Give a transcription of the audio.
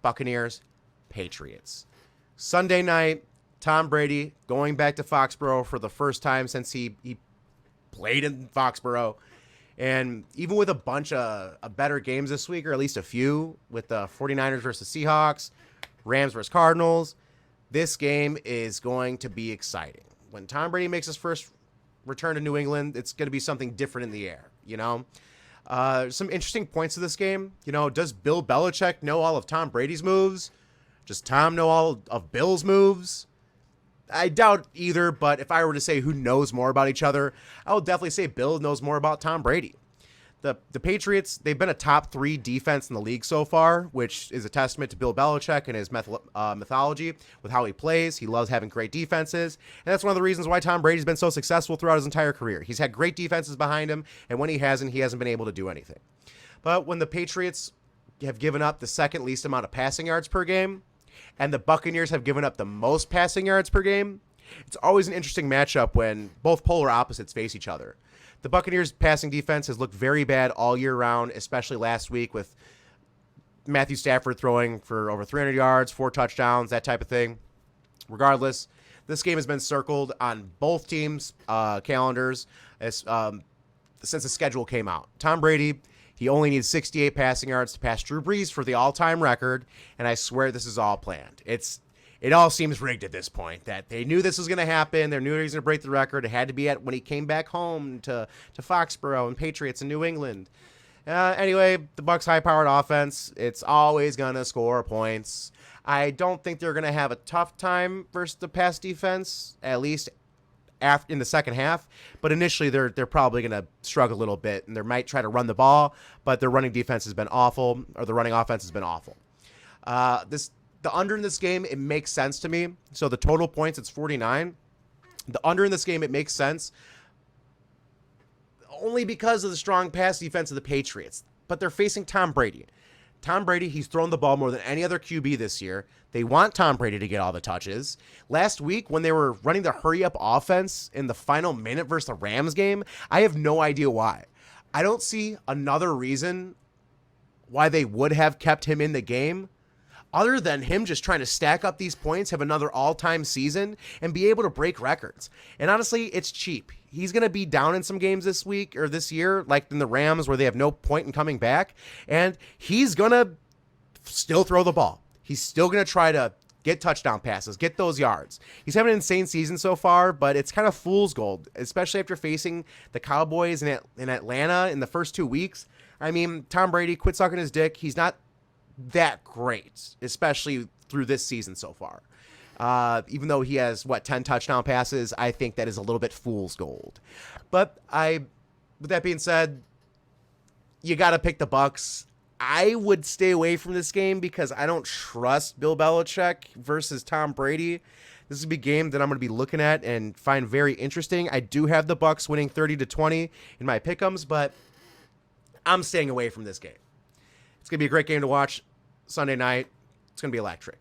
Buccaneers, Patriots. Sunday night, Tom Brady going back to Foxborough for the first time since he played in Foxborough. And even with a bunch of better games this week, or at least a few, with the 49ers versus Seahawks, Rams versus Cardinals, this game is going to be exciting. When Tom Brady makes his first return to New England, it's going to be something different in the air, you know? Some interesting points of this game. You know, does Bill Belichick know all of Tom Brady's moves? Does Tom know all of Bill's moves? I doubt either, but if I were to say who knows more about each other, I would definitely say Bill knows more about Tom Brady. The Patriots, they've been a top 3 defense in the league so far, which is a testament to Bill Belichick and his mythology with how he plays. He loves having great defenses, and that's one of the reasons why Tom Brady's been so successful throughout his entire career. He's had great defenses behind him, and when he hasn't been able to do anything. But when the Patriots have given up the second least amount of passing yards per game, and the Buccaneers have given up the most passing yards per game, it's always an interesting matchup when both polar opposites face each other. The Buccaneers' passing defense has looked very bad all year round, especially last week with Matthew Stafford throwing for over 300 yards, 4 touchdowns, that type of thing. Regardless, this game has been circled on both teams' calendars since the schedule came out. Tom Brady, he only needs 68 passing yards to pass Drew Brees for the all-time record, and I swear this is all planned. It all seems rigged at this point, that they knew this was going to happen. They knew he was going to break the record. It had to be when he came back home to Foxborough and Patriots in New England. Anyway, the Bucs' high-powered offense, it's always going to score points. I don't think they're going to have a tough time versus the pass defense, at least in the second half. But initially, they're probably going to struggle a little bit, and they might try to run the ball, but their running defense has been awful, or the running offense has been awful. The under in this game, it makes sense to me. So the total points, it's 49. The under in this game, it makes sense only because of the strong pass defense of the Patriots. But they're facing Tom Brady. Tom Brady, he's thrown the ball more than any other QB this year. They want Tom Brady to get all the touches. Last week, when they were running the hurry-up offense in the final minute versus the Rams game, I have no idea why. I don't see another reason why they would have kept him in the game other than him just trying to stack up these points, have another all-time season, and be able to break records. And honestly, it's cheap. He's going to be down in some games this week or this year, like in the Rams where they have no point in coming back, and he's going to still throw the ball. He's still going to try to get touchdown passes, get those yards. He's having an insane season so far, but it's kind of fool's gold, especially after facing the Cowboys in Atlanta in the first 2 weeks. I mean, Tom Brady, quit sucking his dick. He's not that great, especially through this season so far. Even though he has 10 touchdown passes, I think that is a little bit fool's gold. But with that being said, you got to pick the Bucs. I would stay away from this game because I don't trust Bill Belichick versus Tom Brady. This is a game that I'm going to be looking at and find very interesting. I do have the Bucs winning 30-20 in my pick'ems, but I'm staying away from this game. It's going to be a great game to watch Sunday night. It's going to be electric.